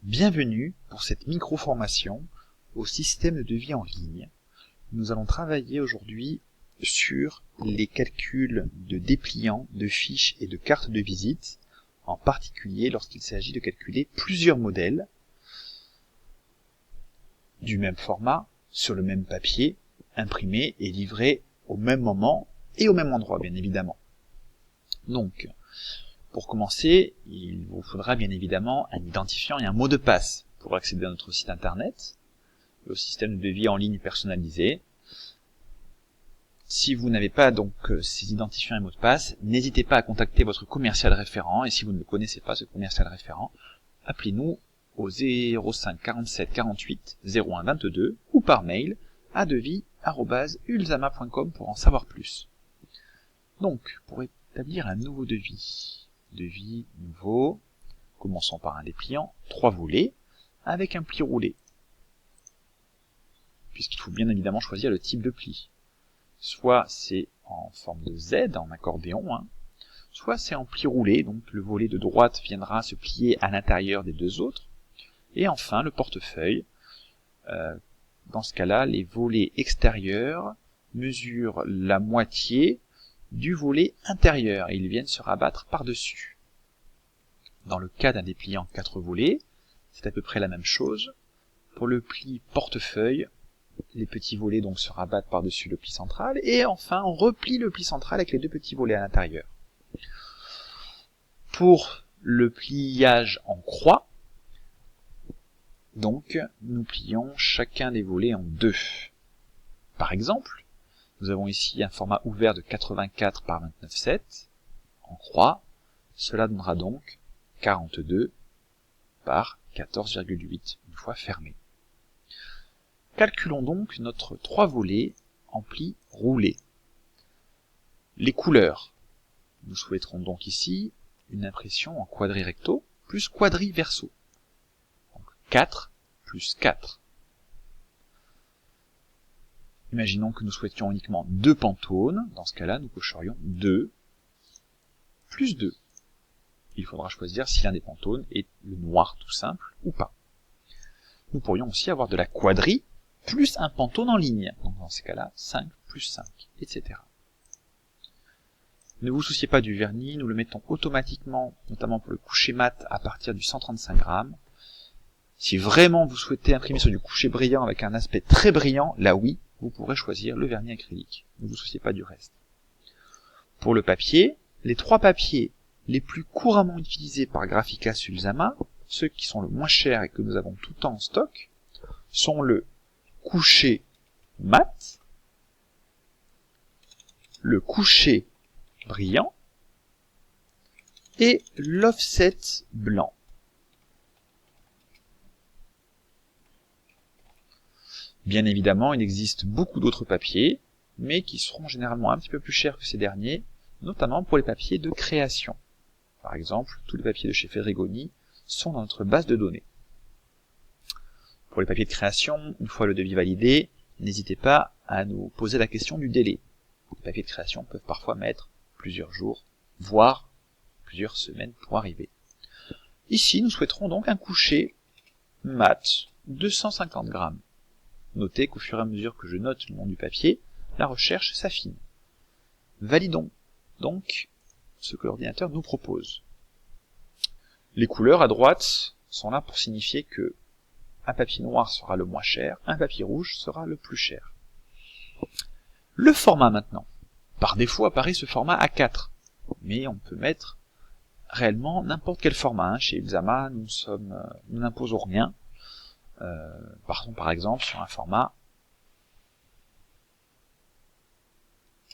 Bienvenue pour cette micro-formation au système de devis en ligne. Nous allons travailler aujourd'hui sur les calculs de dépliants, de fiches et de cartes de visite, en particulier lorsqu'il s'agit de calculer plusieurs modèles du même format, sur le même papier, imprimés et livrés au même moment et au même endroit, bien évidemment. Donc, pour commencer, il vous faudra bien évidemment un identifiant et un mot de passe pour accéder à notre site internet, au système de devis en ligne personnalisé. Si vous n'avez pas donc ces identifiants et mots de passe, n'hésitez pas à contacter votre commercial référent, et si vous ne le connaissez pas, ce commercial référent, appelez-nous au 05 47 48 01 22 ou par mail à devis@ulzama.com pour en savoir plus. Donc, pour établir un nouveau devis nouveau, commençons par un dépliant, 3 volets, avec un pli roulé, puisqu'il faut bien évidemment choisir le type de pli. Soit c'est en forme de Z, en accordéon, soit c'est en pli roulé, donc le volet de droite viendra se plier à l'intérieur des deux autres, et enfin le portefeuille. Dans ce cas-là, les volets extérieurs mesurent la moitié du volet intérieur, et ils viennent se rabattre par-dessus. Dans le cas d'un dépliant 4 volets, c'est à peu près la même chose. Pour le pli portefeuille, les petits volets donc se rabattent par-dessus le pli central, et enfin on replie le pli central avec les deux petits volets à l'intérieur. Pour le pliage en croix, donc nous plions chacun des volets en deux. Par exemple, nous avons ici un format ouvert de 84 par 29,7 en croix. Cela donnera donc 42 par 14,8 une fois fermé. Calculons donc notre 3 volets en pli roulé. Les couleurs. Nous souhaiterons donc ici une impression en quadri-recto plus quadri-verso. Donc 4 plus 4. Imaginons que nous souhaitions uniquement 2 pentones. Dans ce cas-là, nous cocherions 2 plus 2. Il faudra choisir si l'un des pentones est le noir tout simple ou pas. Nous pourrions aussi avoir de la quadri plus un pantone en ligne. Donc dans ces cas-là, 5 plus 5, etc. Ne vous souciez pas du vernis, nous le mettons automatiquement, notamment pour le coucher mat, à partir du 135 grammes. Si vraiment vous souhaitez imprimer sur du coucher brillant avec un aspect très brillant, là oui, vous pourrez choisir le vernis acrylique. Ne vous souciez pas du reste. Pour le papier, les 3 papiers les plus couramment utilisés par Graphicas Ulzama, ceux qui sont le moins chers et que nous avons tout le temps en stock, sont le coucher mat, le coucher brillant et l'offset blanc. Bien évidemment, il existe beaucoup d'autres papiers, mais qui seront généralement un petit peu plus chers que ces derniers, notamment pour les papiers de création. Par exemple, tous les papiers de chez Fedregoni sont dans notre base de données. Pour les papiers de création, une fois le devis validé, n'hésitez pas à nous poser la question du délai. Les papiers de création peuvent parfois mettre plusieurs jours, voire plusieurs semaines pour arriver. Ici, nous souhaiterons donc un coucher mat, 250 grammes. Notez qu'au fur et à mesure que je note le nom du papier, la recherche s'affine. Validons donc ce que l'ordinateur nous propose. Les couleurs à droite sont là pour signifier que un papier noir sera le moins cher, un papier rouge sera le plus cher. Le format maintenant. Par défaut apparaît ce format A4, mais on peut mettre réellement n'importe quel format. Chez Ulzama, nous n'imposons rien. Partons par exemple sur un format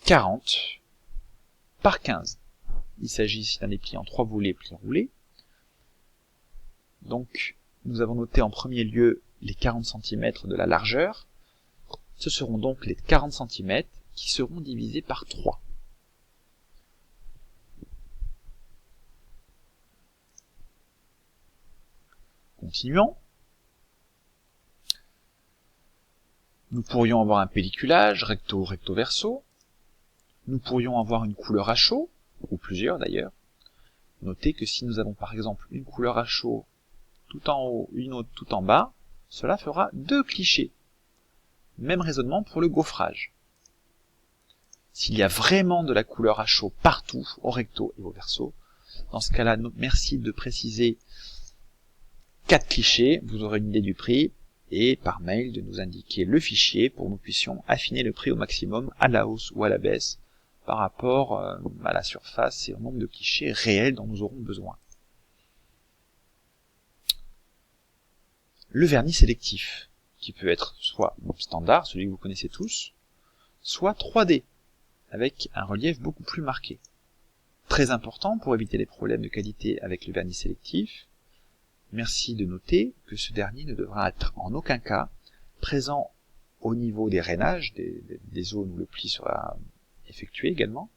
40 par 15. Il s'agit ici d'un dépliant 3 volets pli roulé. Donc nous avons noté en premier lieu les 40 cm de la largeur. Ce seront donc les 40 cm qui seront divisés par 3. Continuons. Nous pourrions avoir un pelliculage, recto, recto, verso. Nous pourrions avoir une couleur à chaud, ou plusieurs d'ailleurs. Notez que si nous avons par exemple une couleur à chaud tout en haut, une autre tout en bas, cela fera 2 clichés. Même raisonnement pour le gaufrage. S'il y a vraiment de la couleur à chaud partout, au recto et au verso, dans ce cas-là, merci de préciser 4 clichés, vous aurez une idée du prix, et par mail de nous indiquer le fichier pour que nous puissions affiner le prix au maximum, à la hausse ou à la baisse, par rapport à la surface et au nombre de clichés réels dont nous aurons besoin. Le vernis sélectif, qui peut être soit standard, celui que vous connaissez tous, soit 3D, avec un relief beaucoup plus marqué. Très important pour éviter les problèmes de qualité avec le vernis sélectif, merci de noter que ce dernier ne devra être en aucun cas présent au niveau des rainages, des zones où le pli sera effectué également,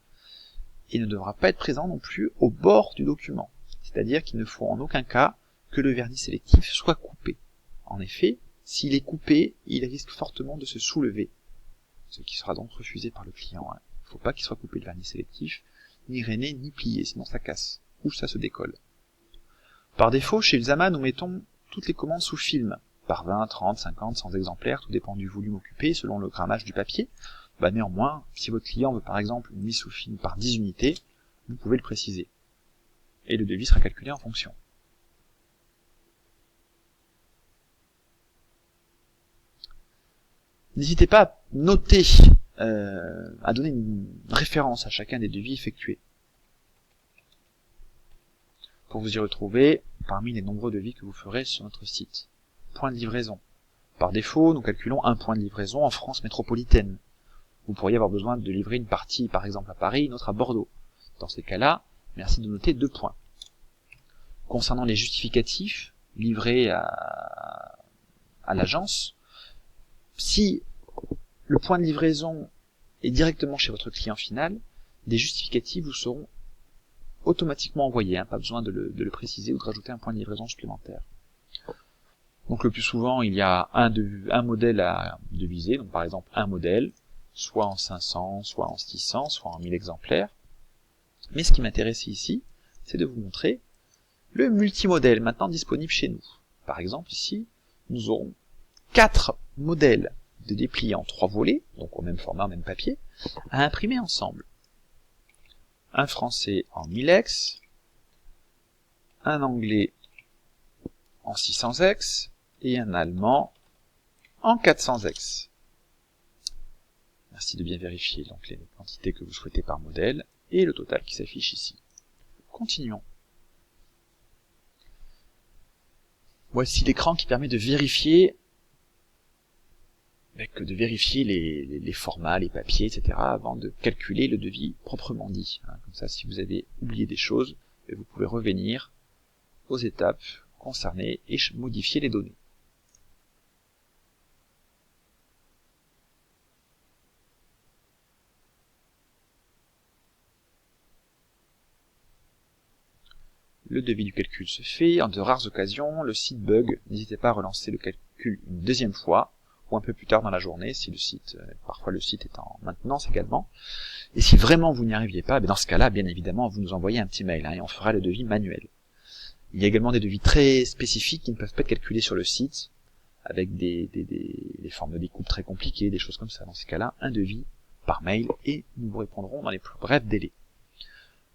et ne devra pas être présent non plus au bord du document. C'est-à-dire qu'il ne faut en aucun cas que le vernis sélectif soit coupé. En effet, s'il est coupé, il risque fortement de se soulever, ce qui sera donc refusé par le client. Il ne faut pas qu'il soit coupé le vernis sélectif, ni rainé, ni plié, sinon ça casse, ou ça se décolle. Par défaut, chez Ilzama, nous mettons toutes les commandes sous film, par 20, 30, 50, 100 exemplaires, tout dépend du volume occupé, selon le grammage du papier. Néanmoins, si votre client veut par exemple une mise sous film par 10 unités, vous pouvez le préciser. Et le devis sera calculé en fonction. N'hésitez pas à noter, à donner une référence à chacun des devis effectués, pour vous y retrouver parmi les nombreux devis que vous ferez sur notre site. Point de livraison. Par défaut, nous calculons un point de livraison en France métropolitaine. Vous pourriez avoir besoin de livrer une partie, par exemple à Paris, une autre à Bordeaux. Dans ces cas-là, merci de noter 2 points. Concernant les justificatifs livrés à l'agence, si le point de livraison est directement chez votre client final, des justificatifs vous seront automatiquement envoyés, pas besoin de le préciser ou de rajouter un point de livraison supplémentaire. Donc le plus souvent, il y a un modèle à deviser, donc par exemple un modèle, soit en 500, soit en 600, soit en 1000 exemplaires. Mais ce qui m'intéresse ici, c'est de vous montrer le multimodèle maintenant disponible chez nous. Par exemple ici, nous aurons 4 modèles de dépliés en 3 volets, donc au même format, au même papier, à imprimer ensemble. Un français en 1000x, un anglais en 600x, et un allemand en 400x. Merci de bien vérifier donc les quantités que vous souhaitez par modèle, et le total qui s'affiche ici. Continuons. Voici l'écran qui permet de vérifier les formats, les papiers, etc. avant de calculer le devis proprement dit. Comme ça, si vous avez oublié des choses, vous pouvez revenir aux étapes concernées et modifier les données. Le devis du calcul se fait. En de rares occasions, le site bug. N'hésitez pas à relancer le calcul une deuxième fois, ou un peu plus tard dans la journée, si parfois le site est en maintenance également. Et si vraiment vous n'y arriviez pas, dans ce cas-là, bien évidemment, vous nous envoyez un petit mail, et on fera le devis manuel. Il y a également des devis très spécifiques qui ne peuvent pas être calculés sur le site, avec des formes de découpe très compliquées, des choses comme ça. Dans ces cas-là, un devis par mail, et nous vous répondrons dans les plus brefs délais.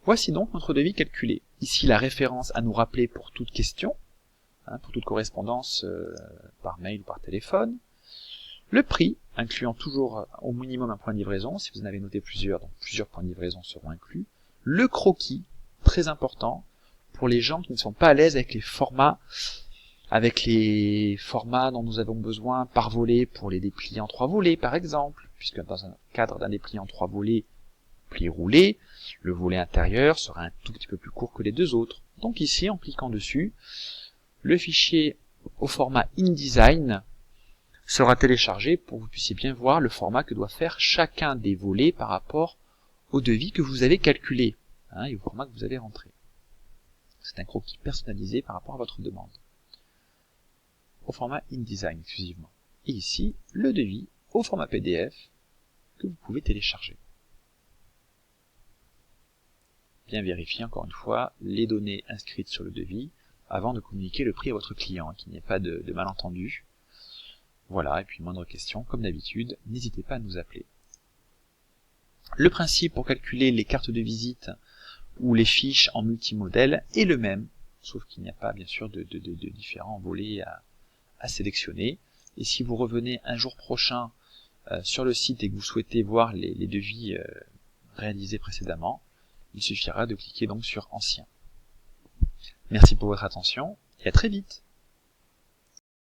Voici donc notre devis calculé. Ici, la référence à nous rappeler pour toute question, pour toute correspondance par mail ou par téléphone. Le prix, incluant toujours au minimum un point de livraison. Si vous en avez noté plusieurs, donc plusieurs points de livraison seront inclus. Le croquis, très important, pour les gens qui ne sont pas à l'aise avec les formats dont nous avons besoin par volet pour les dépliés en 3 volets, par exemple, puisque dans un cadre d'un déplié en 3 volets, pli roulé, le volet intérieur sera un tout petit peu plus court que les 2 autres. Donc ici, en cliquant dessus, le fichier au format InDesign sera téléchargé pour que vous puissiez bien voir le format que doit faire chacun des volets par rapport au devis que vous avez calculé, et au format que vous avez rentré. C'est un croquis personnalisé par rapport à votre demande. Au format InDesign exclusivement. Et ici, le devis au format PDF que vous pouvez télécharger. Bien vérifier encore une fois les données inscrites sur le devis, avant de communiquer le prix à votre client, qu'il n'y ait pas de malentendu. Voilà, et puis moindre question, comme d'habitude, n'hésitez pas à nous appeler. Le principe pour calculer les cartes de visite ou les fiches en multimodèle est le même, sauf qu'il n'y a pas bien sûr de différents volets à sélectionner. Et si vous revenez un jour prochain sur le site et que vous souhaitez voir les devis réalisés précédemment, il suffira de cliquer donc sur Ancien. Merci pour votre attention et à très vite.